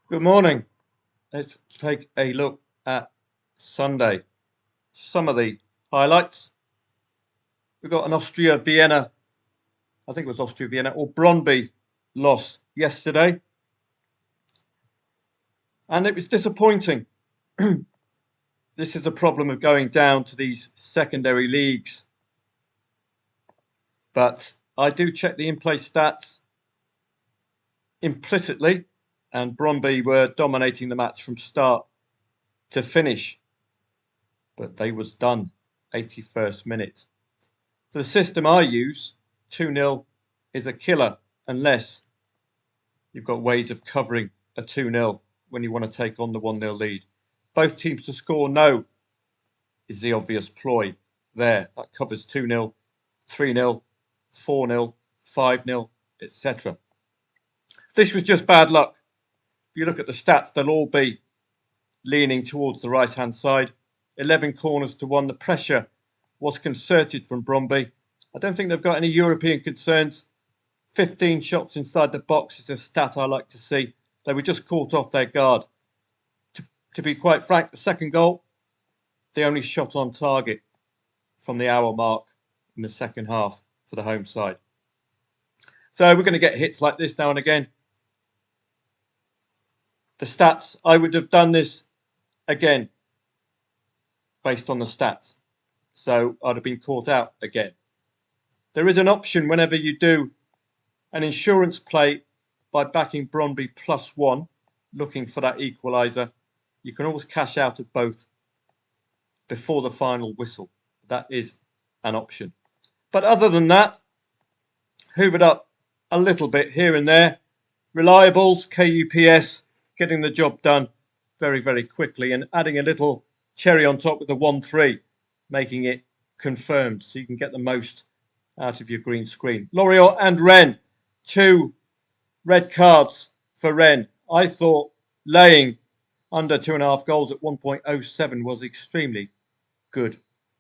Good morning. Let's take a look at Sunday. Some of the highlights. We've got an Austria-Vienna, I think it was Austria-Vienna, or Brøndby loss yesterday. And it was disappointing. This is a problem of going down to these secondary leagues. But I do check the in-play stats implicitly, and Brøndby were dominating the match from start to finish. But they was done 81st minute. For the system I use, 2-0 is a killer unless you've got ways of covering a 2-0 when you want to take on the 1-0 lead. Both teams to score no is the obvious ploy there. That covers 2-0, 3-0, 4-0, 5-0, etc. This was just bad luck. If you look at the stats, they'll all be leaning towards the right-hand side. 11 corners to 1. The pressure was concerted from Brøndby. I don't think they've got any European concerns. 15 shots inside the box is a stat I like to see. They were just caught off their guard. To be quite frank, the second goal, the only shot on target from the hour mark in the second half for the home side. So we're going to get hits like this now and again. The stats, I would have done this again based on the stats. So I'd have been caught out again. There is an option whenever you do an insurance play by backing Brøndby +1, looking for that equaliser. You can always cash out of both before the final whistle. That is an option. But other than that, hoovered up a little bit here and there. Reliables, KUPS, getting the job done very, very quickly and adding a little cherry on top with the 1-3, making it confirmed so you can get the most out of your green screen. Lorient and Rennes, 2 red cards for Rennes. I thought laying under 2.5 goals at 1.07 was extremely good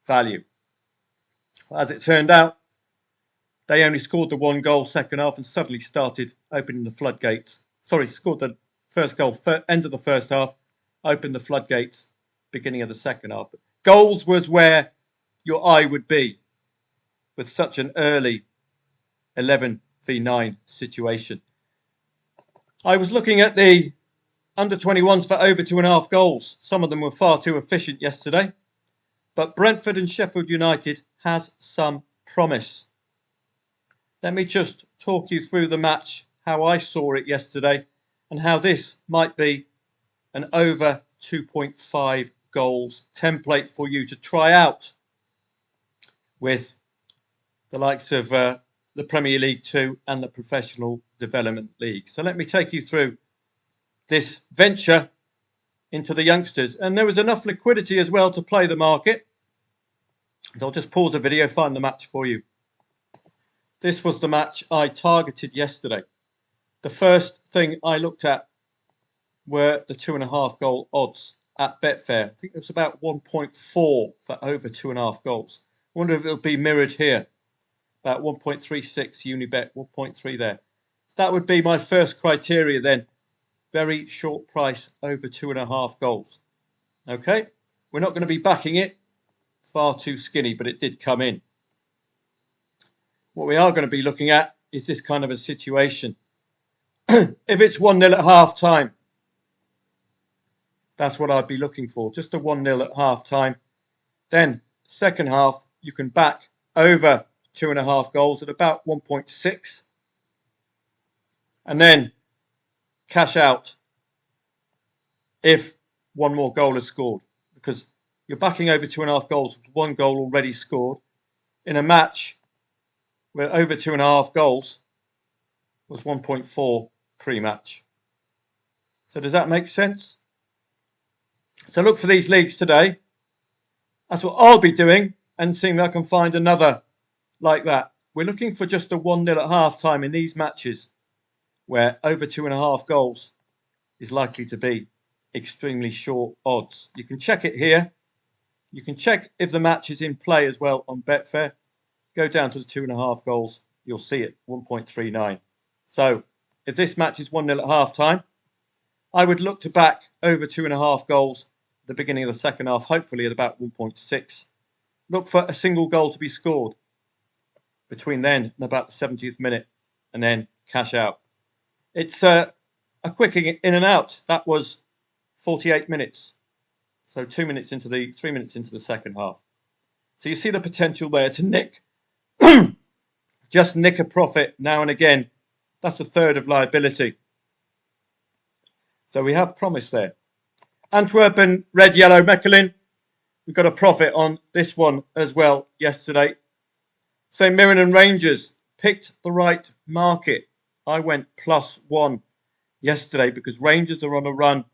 value. As it turned out, they only scored the 1 goal second half and suddenly started opening the floodgates. Scored the first goal end of the first half, opened the floodgates beginning of the second half. But goals was where your eye would be with such an early 11v9 situation. I was looking at the under 21s for over 2.5 goals. Some of them were far too efficient yesterday. But Brentford and Sheffield United has some promise. Let me just talk you through the match, how I saw it yesterday, and how this might be an over 2.5 goals template for you to try out with the likes of the Premier League 2 and the Professional Development League. So let me take you through this venture into the youngsters. And there was enough liquidity as well to play the market. So I'll just pause the video, find the match for you. This was the match I targeted yesterday. The first thing I looked at were the 2.5 goal odds at Betfair. I think it was about 1.4 for over 2.5 goals. I wonder if it'll be mirrored here. About 1.36 Unibet, 1.3 there. That would be my first criteria then. Very short price over 2.5 goals. Okay, we're not going to be backing it. Far too skinny, but it did come in. What we are going to be looking at is this kind of a situation. If it's 1-0 at half time, that's what I'd be looking for. Just a 1-0 at half time. Then second half, you can back over 2.5 goals at about 1.6. And then cash out if one more goal is scored. Because you're backing over 2.5 goals with 1 goal already scored in a match where over 2.5 goals was 1.4 pre-match. So does that make sense? So look for these leagues today. That's what I'll be doing and seeing if I can find another like that. We're looking for just a 1-0 at half time in these matches where over 2.5 goals is likely to be extremely short odds. You can check it here. You can check if the match is in play as well on Betfair. Go down to the 2.5 goals. You'll see it, 1.39. So if this match is 1-0 at half time, I would look to back over 2.5 goals at the beginning of the second half, hopefully at about 1.6. Look for a single goal to be scored between then and about the 70th minute, and then cash out. It's a quick in and out. That was 48 minutes. So 3 minutes into the second half. So you see the potential there to nick, just nick a profit now and again. That's a third of liability. So we have promise there. Antwerp and Red Yellow Mechelen. We got a profit on this one as well yesterday. St Mirren and Rangers picked the right market. I went +1 yesterday because Rangers are on a run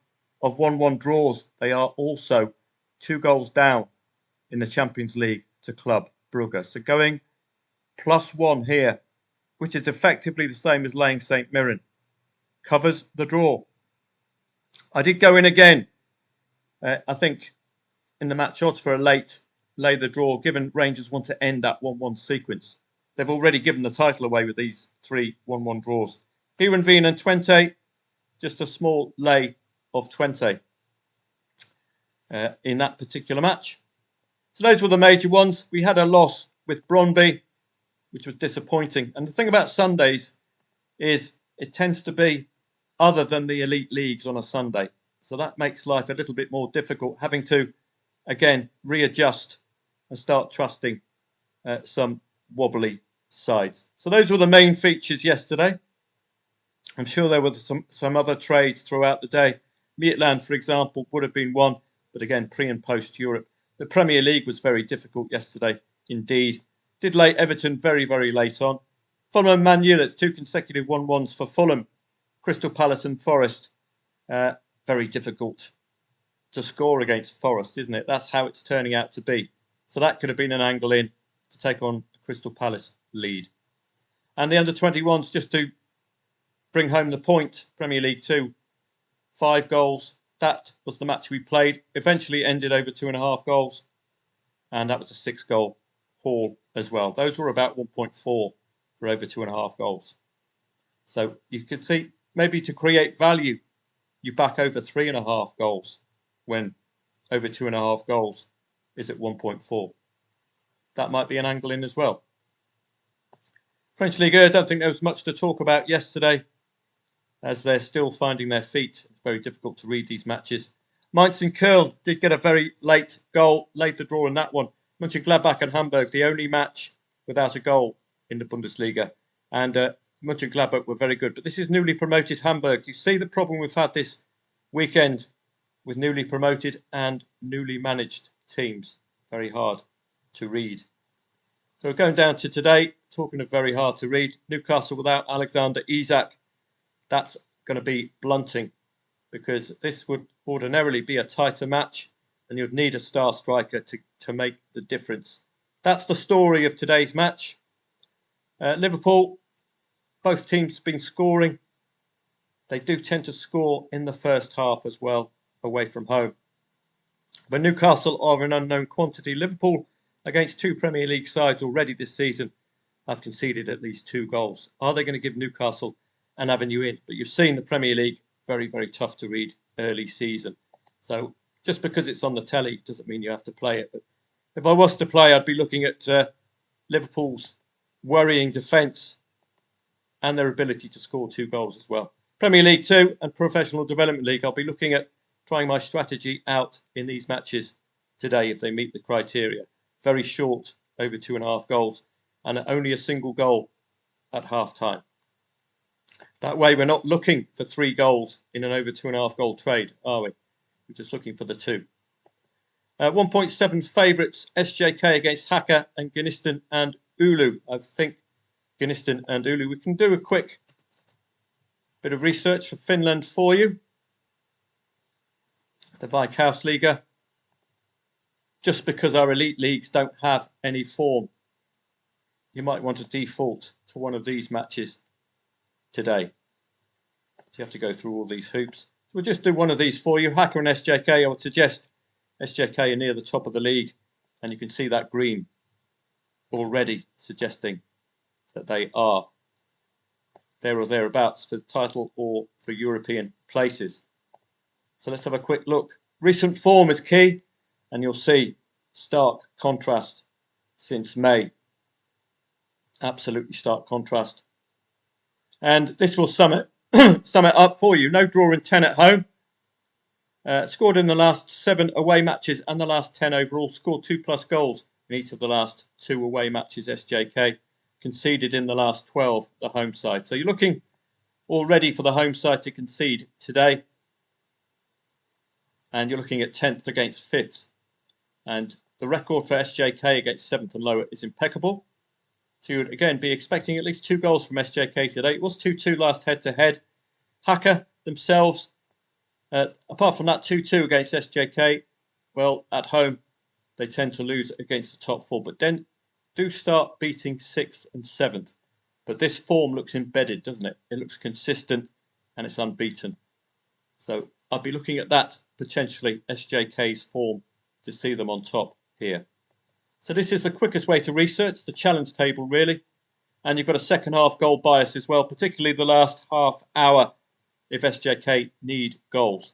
of 1-1 draws. They are also 2 goals down in the Champions League to Club Brugge. So going +1 here, which is effectively the same as laying St Mirren, covers the draw. I did go in again. I think in the match odds for a late lay the draw, given Rangers want to end that 1-1 sequence. They've already given the title away with these 3 1-1 draws. Heerenveen and Twente, just a small lay of 20 in that particular match. So those were the major ones. We had a loss with Brøndby, which was disappointing. And the thing about Sundays is it tends to be other than the elite leagues on a Sunday. So that makes life a little bit more difficult, having to, again, readjust and start trusting some wobbly sides. So those were the main features yesterday. I'm sure there were some other trades throughout the day. Midtjylland, for example, would have been one, but again, pre and post Europe. The Premier League was very difficult yesterday indeed. Did lay Everton very, very late on. Fulham and Man U, that's 2 consecutive 1-1s for Fulham. Crystal Palace and Forest, very difficult to score against Forest, isn't it? That's how it's turning out to be. So that could have been an angle in to take on a Crystal Palace lead. And the under-21s, just to bring home the point, Premier League 2, 5 goals. That was the match we played. Eventually ended over 2.5 goals. And that was a 6-goal haul as well. Those were about 1.4 for over 2.5 goals. So you can see, maybe to create value, you back over 3.5 goals when over 2.5 goals is at 1.4. That might be an angle in as well. French Ligue 1, I don't think there was much to talk about yesterday, as they're still finding their feet. It's very difficult to read these matches. Mainz and Köln did get a very late goal, laid the draw in that one. Mönchengladbach and Hamburg, the only match without a goal in the Bundesliga. And Mönchengladbach were very good. But this is newly promoted Hamburg. You see the problem we've had this weekend with newly promoted and newly managed teams. Very hard to read. So we're going down to today, talking of very hard to read. Newcastle without Alexander Isak. That's going to be blunting, because this would ordinarily be a tighter match and you'd need a star striker to make the difference. That's the story of today's match. Liverpool, both teams have been scoring. They do tend to score in the first half as well, away from home. But Newcastle are an unknown quantity. Liverpool, against 2 Premier League sides already this season, have conceded at least 2 goals. Are they going to give Newcastle an avenue in? But you've seen the Premier League, very, very tough to read early season. So just because it's on the telly doesn't mean you have to play it. But if I was to play, I'd be looking at Liverpool's worrying defence and their ability to score 2 goals as well. Premier League 2 and Professional Development League, I'll be looking at trying my strategy out in these matches today if they meet the criteria. Very short, over 2.5 goals, and only a single goal at half-time. That way we're not looking for 3 goals in an over 2.5 goal trade, are we? We're just looking for the 2. 1.7 favourites, SJK against Haka and Gunistan and Oulu. I think Gunistan and Oulu. We can do a quick bit of research for Finland for you. The Veikkausliiga. Just because our elite leagues don't have any form, you might want to default to one of these matches today. You have to go through all these hoops. So we'll just do one of these for you. Haka and SJK. I would suggest SJK are near the top of the league, and you can see that green already suggesting that they are there or thereabouts for the title or for European places. So let's have a quick look. Recent form is key, and you'll see stark contrast since May. Absolutely stark contrast. And this will sum it up for you. No draw in 10 at home. Scored in the last 7 away matches and the last 10 overall. Scored 2+ goals in each of the last 2 away matches, SJK. Conceded in the last 12, the home side. So you're looking already for the home side to concede today. And you're looking at 10th against 5th. And the record for SJK against 7th and lower is impeccable. So you would again be expecting at least 2 goals from SJK today. It was 2-2 last head-to-head. Hacker themselves, apart from that 2-2 against SJK, well, at home, they tend to lose against the top 4, but then do start beating 6th and 7th. But this form looks embedded, doesn't it? It looks consistent and it's unbeaten. So I'll be looking at that, potentially SJK's form, to see them on top here. So this is the quickest way to research the challenge table, really. And you've got a second half goal bias as well, particularly the last half hour if SJK need goals.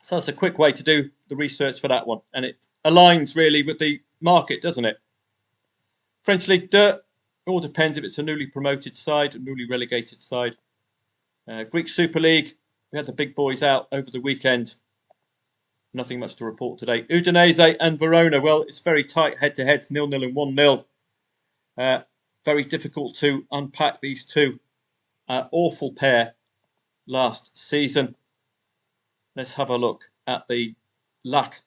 So that's a quick way to do the research for that one. And it aligns really with the market, doesn't it? French League Dirt, all depends if it's a newly promoted side, a newly relegated side. Greek Super League, we had the big boys out over the weekend. Nothing much to report today. Udinese and Verona, well, it's very tight head-to-heads, 0-0 and 1-0. Very difficult to unpack these two. Awful pair last season. Let's have a look at the lack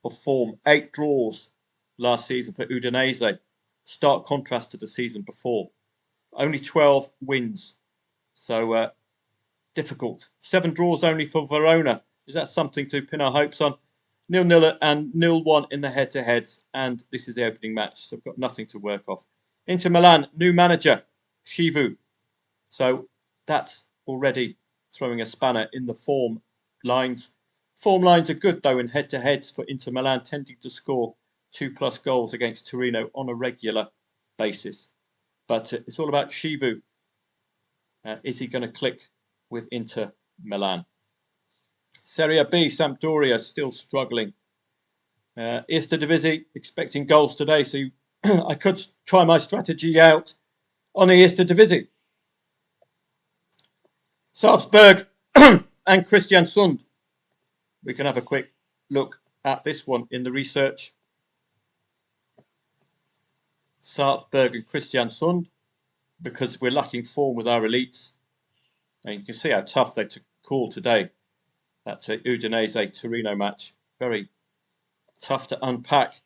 of form. 8 draws last season for Udinese. Stark contrast to the season before. Only 12 wins. So difficult. 7 draws only for Verona. Is that something to pin our hopes on? 0-0 and 0-1 in the head-to-heads. And this is the opening match, so I've got nothing to work off. Inter Milan, new manager, Chivu. So that's already throwing a spanner in the form lines. Form lines are good, though, in head-to-heads for Inter Milan, tending to score 2+ goals against Torino on a regular basis. But it's all about Chivu. Is he going to click with Inter Milan? Serie B, Sampdoria still struggling. Eredivisie expecting goals today, so I could try my strategy out on the Eredivisie. Salzburg and Kristiansund. We can have a quick look at this one in the research. Salzburg and Kristiansund, because we're lacking form with our elites. And you can see how tough they took call today. That's a Udinese Torino match. Very tough to unpack.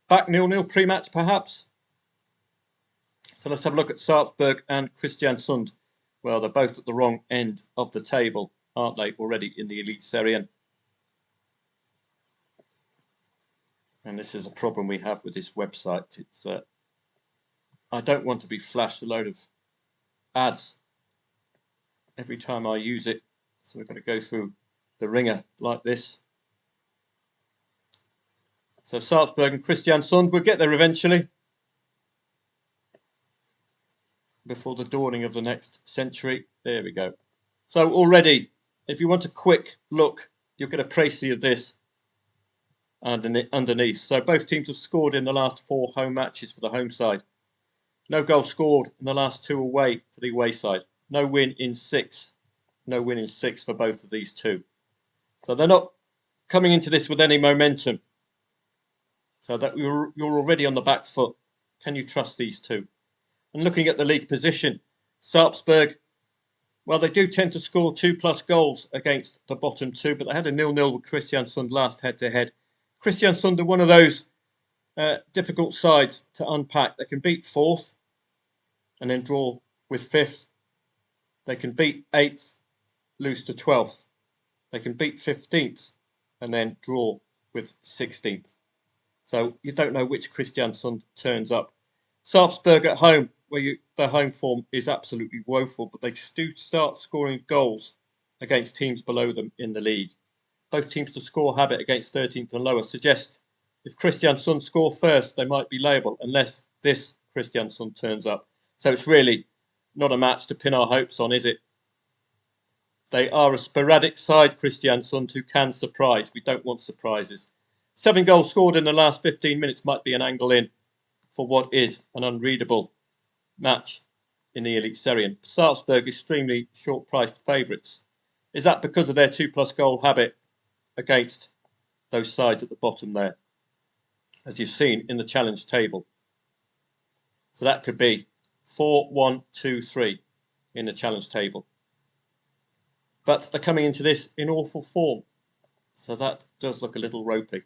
Back 0-0 pre-match, perhaps. So let's have a look at Salzburg and Kristiansund. Well, they're both at the wrong end of the table, aren't they? Already in the elite Serie. And this is a problem we have with this website. It's I don't want to be flashed a load of ads every time I use it. So we've got to go through the ringer like this. So Salzburg and Kristiansund, we'll get there eventually. Before the dawning of the next century. There we go. So already, if you want a quick look, you'll get a précis of this underneath. So both teams have scored in the last 4 home matches for the home side. No goal scored in the last 2 away for the away side. No win in 6. No win in 6 for both of these two. So they're not coming into this with any momentum. So that you're already on the back foot. Can you trust these two? And looking at the league position, Salzburg, well, they do tend to score 2+ goals against the bottom 2, but they had a 0-0 with Kristiansund last head-to-head. Kristiansund are one of those difficult sides to unpack. They can beat 4th and then draw with 5th. They can beat 8th, lose to 12th. They can beat 15th and then draw with 16th. So you don't know which Kristiansund turns up. Salzburg at home, where their home form is absolutely woeful, but they do start scoring goals against teams below them in the league. Both teams to score habit against 13th and lower suggests if Kristiansund score first, they might be liable unless this Kristiansund turns up. So it's really not a match to pin our hopes on, is it? They are a sporadic side, Christiansund, who can surprise. We don't want surprises. 7 goals scored in the last 15 minutes might be an angle in for what is an unreadable match in the Elite Serie. And Salzburg extremely short-priced favourites. Is that because of their 2+ goal habit against those sides at the bottom there, as you've seen in the challenge table? So that could be 4-1-2-3 in the challenge table. But they're coming into this in awful form. So that does look a little ropey.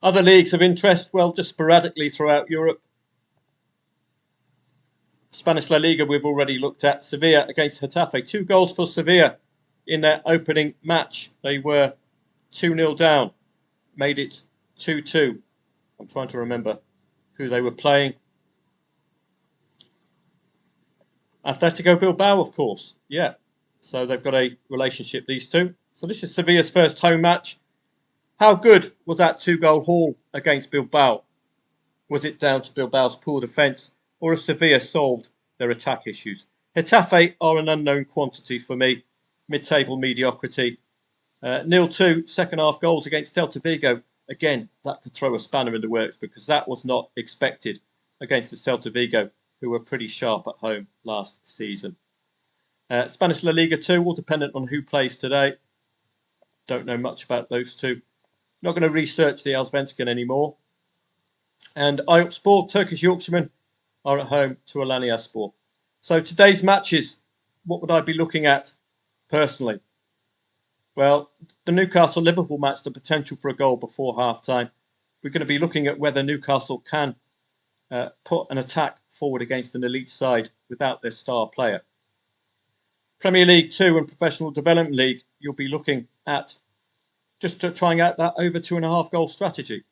Other leagues of interest, well, just sporadically throughout Europe. Spanish La Liga we've already looked at. Sevilla against Getafe. 2 goals for Sevilla in their opening match. They were 2-0 down. Made it 2-2. I'm trying to remember who they were playing. Atletico Bilbao, of course. Yeah. So they've got a relationship, these two. So this is Sevilla's first home match. How good was that 2-goal haul against Bilbao? Was it down to Bilbao's poor defence, or have Sevilla solved their attack issues? Getafe are an unknown quantity for me. Mid-table mediocrity. 0-2 second half goals against Celta Vigo. Again, that could throw a spanner in the works because that was not expected against the Celta Vigo, who were pretty sharp at home last season. Spanish La Liga 2, all dependent on who plays today. Don't know much about those two. Not going to research the Allsvenskan anymore. And Ayopspor, Turkish Yorkshiremen, are at home to Alanyaspor. So today's matches, what would I be looking at personally? Well, the Newcastle-Liverpool match, the potential for a goal before half-time. We're going to be looking at whether Newcastle can put an attack forward against an elite side without their star player. Premier League 2 and Professional Development League, you'll be looking at just trying out that over 2.5 goal strategy.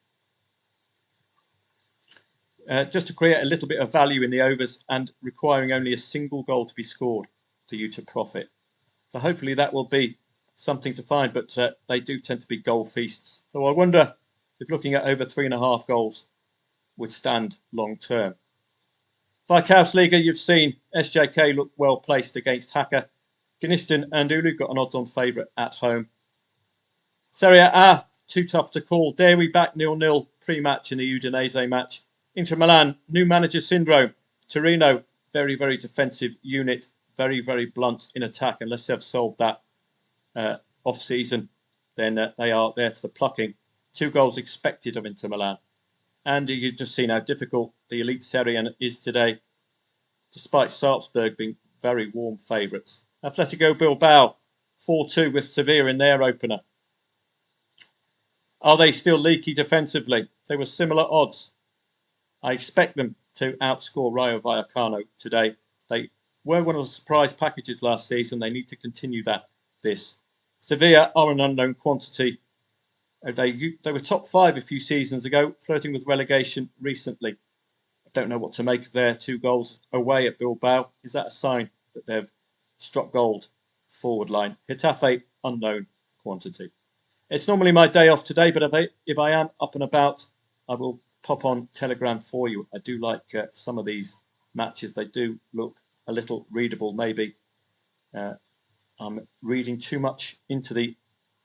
Just to create a little bit of value in the overs and requiring only a single goal to be scored for you to profit. So hopefully that will be something to find, but they do tend to be goal feasts. So I wonder if looking at over 3.5 goals would stand long term. Veikkausliiga, you've seen SJK look well placed against Haka. Gniston and Oulu got an odds-on favourite at home. Serie A, too tough to call. Dairy back 0-0 pre-match in the Udinese match. Inter Milan, new manager syndrome. Torino, very, very defensive unit. Very, very blunt in attack. Unless they've solved that off-season, then they are there for the plucking. 2 goals expected of Inter Milan. And you've just seen how difficult the Elite Serie is today, despite Salzburg being very warm favourites. Atletico Bilbao, 4-2 with Sevilla in their opener. Are they still leaky defensively? They were similar odds. I expect them to outscore Rayo Vallecano today. They were one of the surprise packages last season. They need to continue that this. Sevilla are an unknown quantity. They were top 5 a few seasons ago, flirting with relegation recently. I don't know what to make of their 2 goals away at Bilbao. Is that a sign that they've struck gold forward line? Getafe, unknown quantity. It's normally my day off today, but if I am up and about, I will pop on Telegram for you. I do like some of these matches. They do look a little readable, maybe. I'm reading too much into the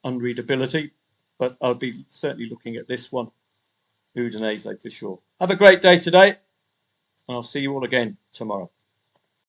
unreadability, but I'll be certainly looking at this one. Udinese for sure. Have a great day today, and I'll see you all again tomorrow.